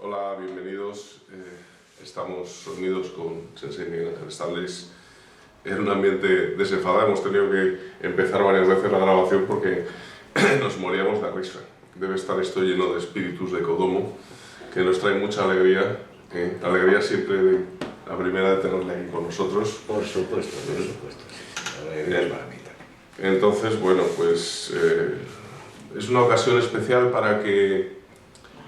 Hola, bienvenidos. Estamos reunidos con Sensei Miguel Ángel Estables en un ambiente desenfadado. Hemos tenido que empezar varias veces la grabación porque nos moríamos de risa. Debe estar esto lleno de espíritus de Kodomo, que nos trae mucha alegría. Alegría siempre de la primera de tenerle aquí con nosotros. Por supuesto, por supuesto. La alegría es para mí también. Entonces, bueno, pues es una ocasión especial para que,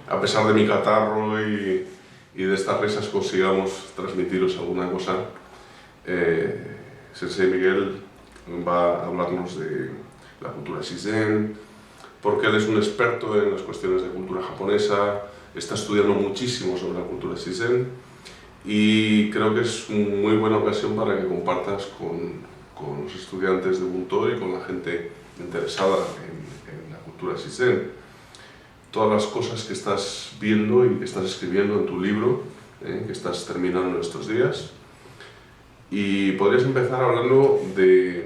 a pesar de mi catarro y de estas risas, consigamos transmitiros alguna cosa. Sensei Miguel va a hablarnos de la cultura Shizen, porque él es un experto en las cuestiones de cultura japonesa, está estudiando muchísimo sobre la cultura Shizen y creo que es una muy buena ocasión para que compartas con los estudiantes de Bunto y con la gente interesada en la cultura Shizen todas las cosas que estás viendo y que estás escribiendo en tu libro, que estás terminando en estos días. Y podrías empezar hablando de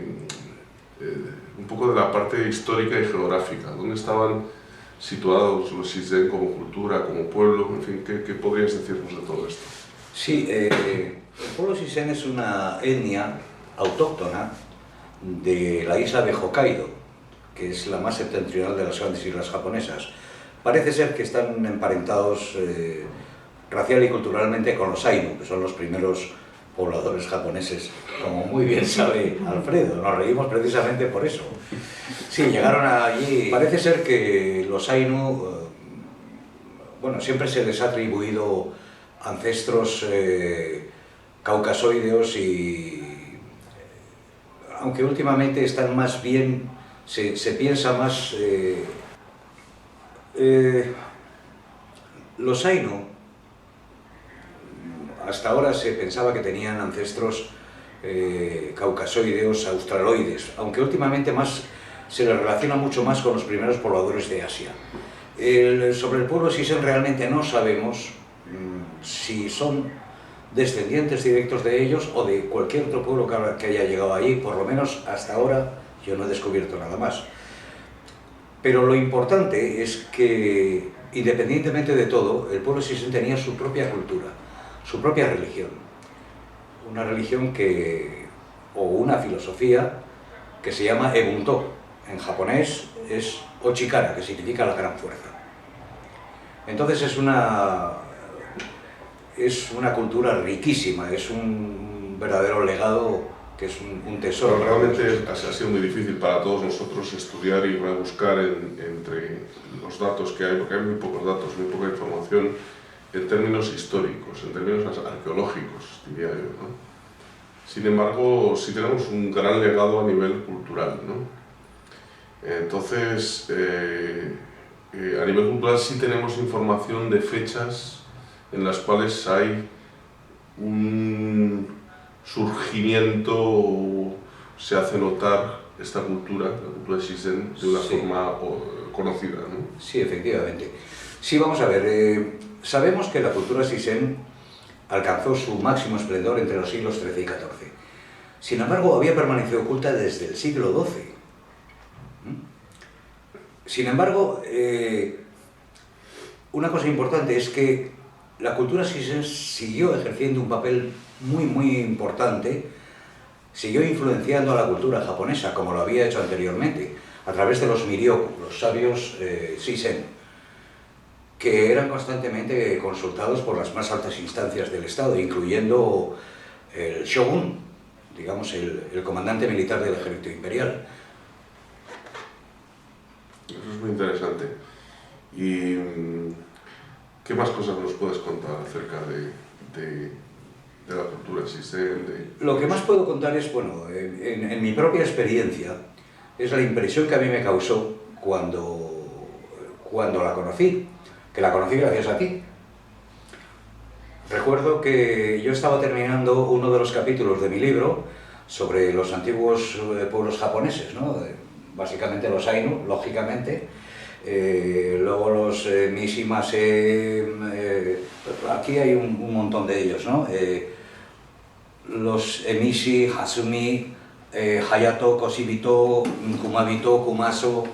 un poco de la parte histórica y geográfica. ¿Dónde estaban situados los Shizen como cultura, como pueblo? En fin, ¿qué podrías decirnos de todo esto? Sí, el pueblo Shizen es una etnia autóctona de la isla de Hokkaido, que es la más septentrional de las grandes islas japonesas. Parece ser que están emparentados racial y culturalmente con los Ainu, que son los primeros pobladores japoneses, como muy bien sabe Alfredo. Nos reímos precisamente por eso. Sí, llegaron allí. Parece ser que los Ainu, bueno, siempre se les ha atribuido ancestros caucasoideos y aunque últimamente están más bien, se piensa más... los Ainu, hasta ahora se pensaba que tenían ancestros caucasoideos, australoides, aunque últimamente más se les relaciona mucho más con los primeros pobladores de Asia. Sobre el pueblo Shizen realmente no sabemos si son descendientes directos de ellos o de cualquier otro pueblo que haya llegado allí. Por lo menos hasta ahora yo no he descubierto nada más. Pero lo importante es que, independientemente de todo, el pueblo Shizen tenía su propia cultura, su propia religión. Una religión o una filosofía que se llama Ebunto. En japonés es Ochikara, que significa la gran fuerza. Entonces es una cultura riquísima, es un verdadero legado que es un tesoro. Pero realmente ha sido muy difícil para todos nosotros estudiar y rebuscar entre los datos que hay, porque hay muy pocos datos, muy poca información en términos históricos, en términos arqueológicos, diría yo, ¿no? Sin embargo, sí tenemos un gran legado a nivel cultural, ¿no? Entonces, a nivel cultural sí tenemos información de fechas en las cuales hay un surgimiento, se hace notar esta cultura, la cultura Shizen, de una forma conocida, ¿no? Sí, efectivamente. Sí, vamos a ver, sabemos que la cultura Shizen alcanzó su máximo esplendor entre los siglos XIII y XIV. Sin embargo, había permanecido oculta desde el siglo XII. Sin embargo, una cosa importante es que la cultura Shizen siguió ejerciendo un papel muy importante, siguió influenciando a la cultura japonesa, como lo había hecho anteriormente, a través de los Miryoku, los sabios Shizen, que eran constantemente consultados por las más altas instancias del Estado, incluyendo el shogun, digamos, el comandante militar del ejército imperial. Eso es muy interesante. ¿Y qué más cosas nos puedes contar acerca de la cultura Shizen? Lo que más puedo contar es, bueno, en mi propia experiencia, es la impresión que a mí me causó cuando la conocí, que la conocí gracias a ti. Recuerdo que yo estaba terminando uno de los capítulos de mi libro sobre los antiguos pueblos japoneses, ¿no? Básicamente los Ainu, lógicamente, luego los Mishimase, aquí hay un montón de ellos, ¿no? Los Emishi, Hasumi, Hayato, Koshibito, Kumabito, Kumaso,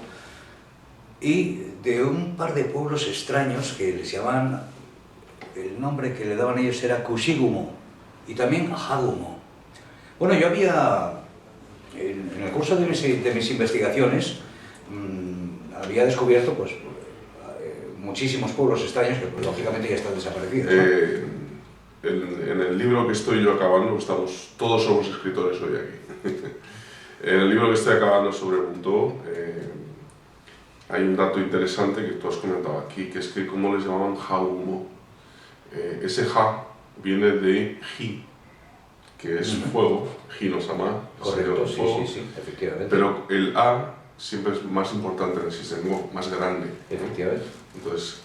y de un par de pueblos extraños que les llamaban, el nombre que le daban ellos era Kushigumo y también Hagumo. Bueno, yo había, en el curso de mis investigaciones, había descubierto pues, muchísimos pueblos extraños que pues, lógicamente ya están desaparecidos, ¿no? En el libro que estoy yo acabando, todos somos escritores hoy aquí. En el libro que estoy acabando sobre Buntó, hay un dato interesante que tú has comentado aquí, que es que cómo les llamaban Hagumo. Ese Ha viene de Hi, que es fuego, Hi no Sama, correcto, sí, fuego, sí, efectivamente. pero el A siempre es más importante en el sistema, más grande, ¿no? Efectivamente. Entonces,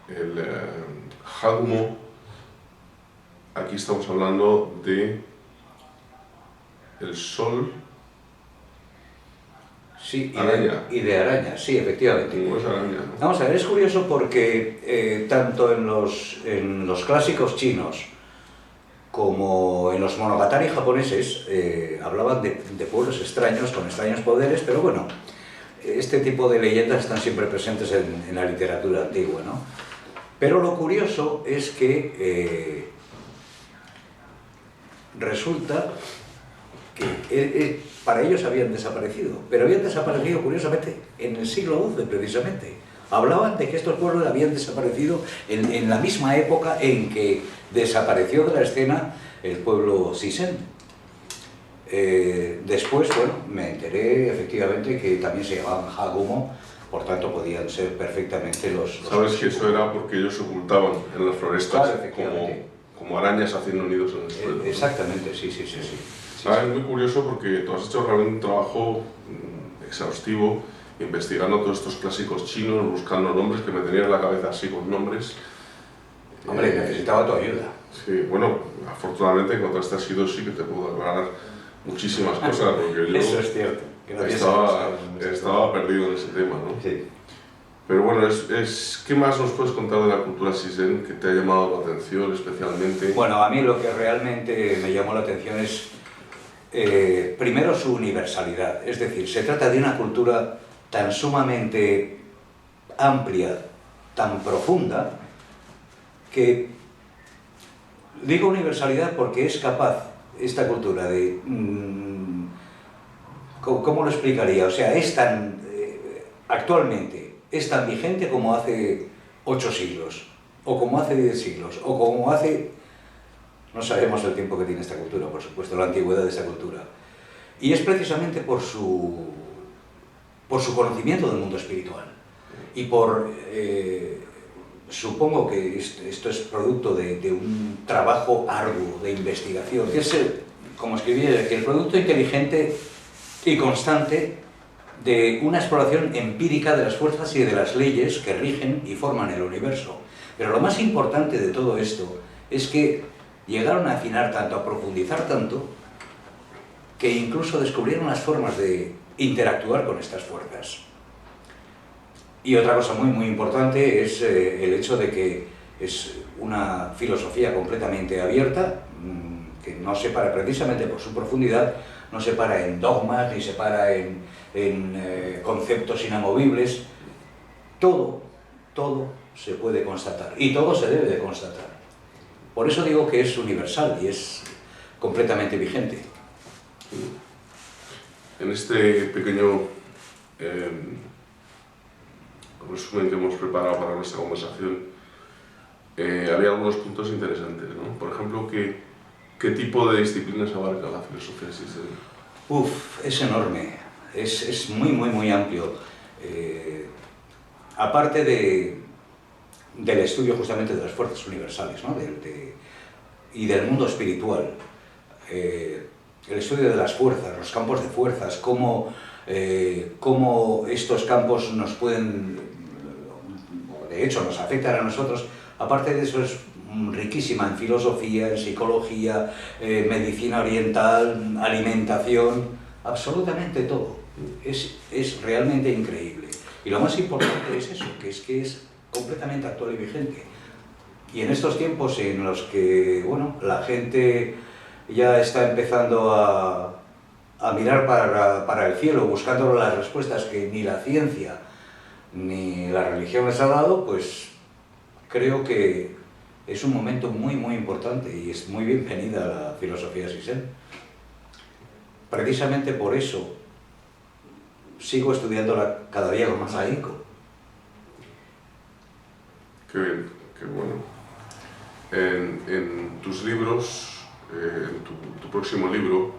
el Hagumo, aquí estamos hablando de el sol. Sí, araña. Y de araña, sí, efectivamente. No es araña, ¿no? Vamos a ver, es curioso porque tanto en los clásicos chinos como en los monogatari japoneses hablaban de pueblos extraños, con extraños poderes, pero bueno, este tipo de leyendas están siempre presentes en la literatura antigua, ¿no? Pero lo curioso es que resulta que para ellos habían desaparecido, pero habían desaparecido curiosamente en el siglo XI precisamente. Hablaban de que estos pueblos habían desaparecido en la misma época en que desapareció de la escena el pueblo Sisen. Después, bueno, me enteré efectivamente que también se llamaban Hagumo, por tanto podían ser perfectamente los... Sabes que eso era porque ellos se ocultaban en las florestas, claro, como arañas haciendo nidos en el suelo. Exactamente, sí. Es muy curioso porque tú has hecho realmente un trabajo exhaustivo investigando todos estos clásicos chinos, buscando nombres, que me tenías la cabeza así con nombres. Hombre, necesitaba tu ayuda. Sí, bueno, afortunadamente encontraste así sí que te puedo aclarar muchísimas cosas, porque yo Eso es cierto. estaba perdido en ese tema, ¿no? Sí. Pero bueno, ¿qué más nos puedes contar de la cultura Sisen que te ha llamado la atención especialmente? Bueno, a mí lo que realmente me llamó la atención es, primero, su universalidad. Es decir, se trata de una cultura tan sumamente amplia, tan profunda, que digo universalidad porque es capaz esta cultura de... ¿Cómo lo explicaría? O sea, es tan... actualmente es tan vigente como hace 8 siglos, o como hace 10 siglos, o como hace... No sabemos el tiempo que tiene esta cultura, por supuesto, la antigüedad de esta cultura. Y es precisamente por su conocimiento del mundo espiritual. Y supongo que esto es producto de un trabajo arduo de investigación, que es, como escribí, que el producto inteligente y constante de una exploración empírica de las fuerzas y de las leyes que rigen y forman el universo. Pero lo más importante de todo esto es que llegaron a afinar tanto, a profundizar tanto, que incluso descubrieron las formas de interactuar con estas fuerzas. Y otra cosa muy importante es el hecho de que es una filosofía completamente abierta, que no se para precisamente por su profundidad, no se para en dogmas, ni se para en conceptos inamovibles. Todo se puede constatar y todo se debe de constatar. Por eso digo que es universal y es completamente vigente. En este pequeño resumen que hemos preparado para nuestra conversación, había algunos puntos interesantes, ¿no? Por ejemplo, ¿qué tipo de disciplinas abarca la filosofía Sisen? Es enorme, es muy amplio. Aparte del estudio justamente de las fuerzas universales, ¿no? Y del mundo espiritual, el estudio de las fuerzas, los campos de fuerzas, cómo estos campos nos pueden de hecho nos afectan a nosotros, aparte de eso es riquísima en filosofía, en psicología, medicina oriental, alimentación, absolutamente todo. Es realmente increíble. Y lo más importante es eso, que es completamente actual y vigente. Y en estos tiempos en los que, bueno, la gente ya está empezando a mirar para el cielo, buscando las respuestas que ni la ciencia ni la religión les ha dado, pues creo que es un momento muy, muy importante y es muy bienvenida la filosofía Sisen. Precisamente por eso sigo estudiándola cada día con más ahínco. Qué bien, qué bueno. En tus libros, en tu próximo libro,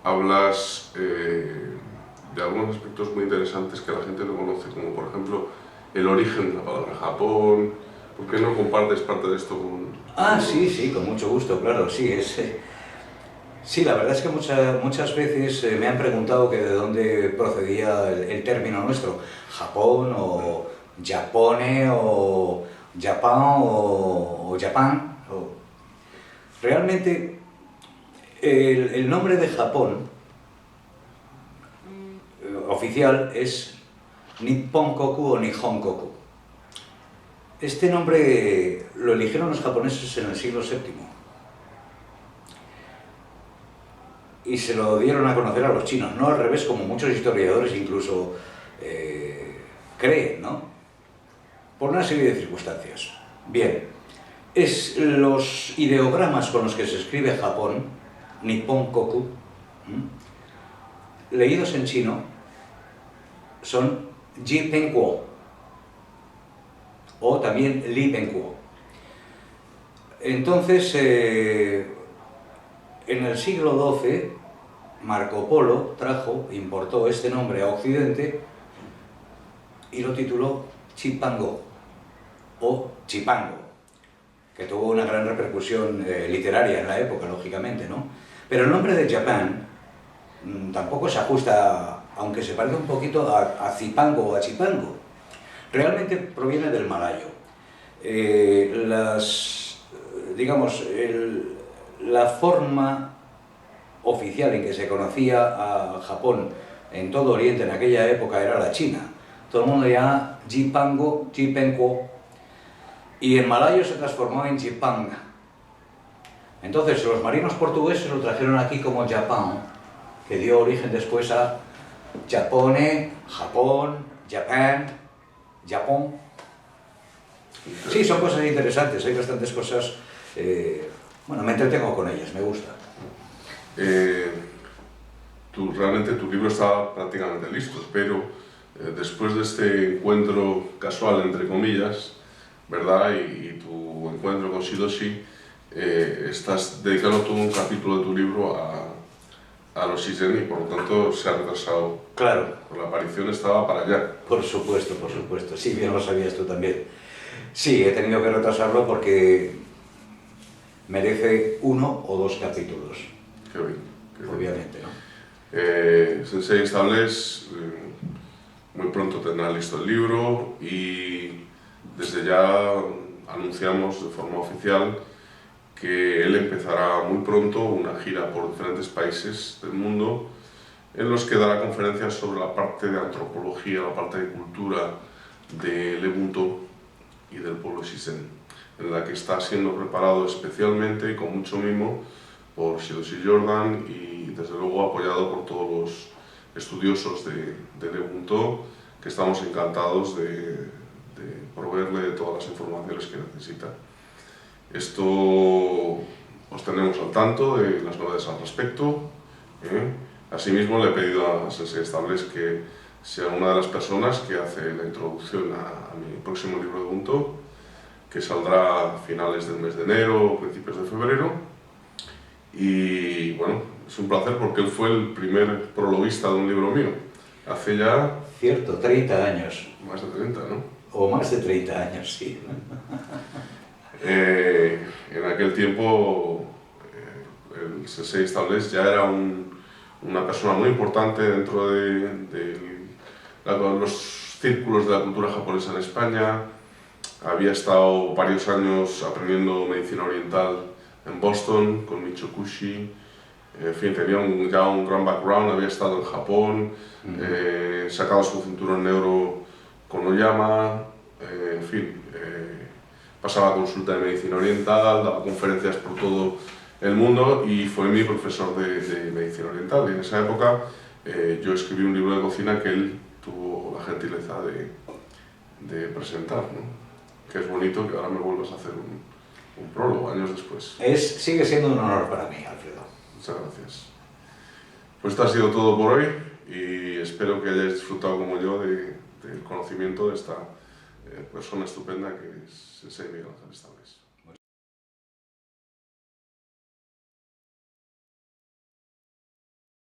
hablas de algunos aspectos muy interesantes que la gente no conoce, como por ejemplo el origen de la palabra Japón. ¿Por qué no compartes parte de esto con...? Sí, con mucho gusto, claro, sí. Sí, la verdad es que muchas veces me han preguntado que de dónde procedía el término nuestro, Japón o Japone o Japán o Japán. Realmente el nombre de Japón oficial es Nippon Koku o Nihon Koku. Este nombre lo eligieron los japoneses en el siglo VII y se lo dieron a conocer a los chinos, no al revés como muchos historiadores incluso creen, ¿no? Por una serie de circunstancias. Bien, los ideogramas con los que se escribe Japón, Nippon Koku, leídos en chino, son Ji Pen Kuo o también Li Pen Kuo. Entonces, en el siglo XII, Marco Polo importó este nombre a Occidente y lo tituló Chipango o Chipango, que tuvo una gran repercusión literaria en la época, lógicamente, ¿no? Pero el nombre de Japán tampoco se ajusta, aunque se parece un poquito a Zipango o a Chipango. Realmente proviene del malayo. La forma oficial en que se conocía a Japón en todo Oriente en aquella época era la China. Todo el mundo llamaba Jipango, Jipenko, y en malayo se transformó en Jipang. Entonces los marinos portugueses lo trajeron aquí como Japán, que dio origen después a Japone, Japón, Japan, Japón. Sí, son cosas interesantes, hay bastantes cosas. Bueno, me entretengo con ellas, me gusta. Realmente tu libro estaba prácticamente listo, pero después de este encuentro casual, entre comillas, ¿verdad? Y tu encuentro con Shidoshi, estás dedicando todo un capítulo de tu libro a los Shizen y por lo tanto se ha retrasado. Claro. La aparición estaba para allá. Por supuesto. Sí, bien lo sabías tú también. Sí, he tenido que retrasarlo porque merece 1 o 2 capítulos. Qué bien. Obviamente, ¿no? Sensei Stables muy pronto tendrá listo el libro y desde ya anunciamos de forma oficial que él empezará muy pronto una gira por diferentes países del mundo en los que dará conferencias sobre la parte de antropología, la parte de cultura del Ubuntu y del pueblo Shizen, en la que está siendo preparado especialmente y con mucho mimo por Shidoshi Jordan y desde luego apoyado por todos los estudiosos del Ubuntu, que estamos encantados de proveerle todas las informaciones que necesita. Esto os tenemos al tanto de las novedades al respecto. Asimismo le he pedido a Sensei Stables que sea una de las personas que hace la introducción a mi próximo libro de Ubuntu, que saldrá a finales del mes de enero o principios de febrero. Y bueno, es un placer porque él fue el primer prologuista de un libro mío, hace ya... Cierto, 30 años. Más de 30, ¿no? O más de 30 años, sí. En aquel tiempo el Sensei Stables ya era una persona muy importante dentro de los círculos de la cultura japonesa en España. Había estado varios años aprendiendo medicina oriental en Boston con Michio Kushi. En fin, tenía ya un gran background, había estado en Japón, sacado su cinturón negro con Oyama, en fin, pasaba consulta de medicina oriental, daba conferencias por todo el mundo y fue mi profesor de medicina oriental. Y en esa época yo escribí un libro de cocina que él tuvo la gentileza de presentar, ¿no? Que es bonito que ahora me vuelvas a hacer un prólogo años después. Sigue siendo un honor para mí, Alfredo. Muchas gracias. Pues esto ha sido todo por hoy y espero que hayáis disfrutado como yo del conocimiento de esta persona estupenda que es Sensei Miguel Ángel Estables.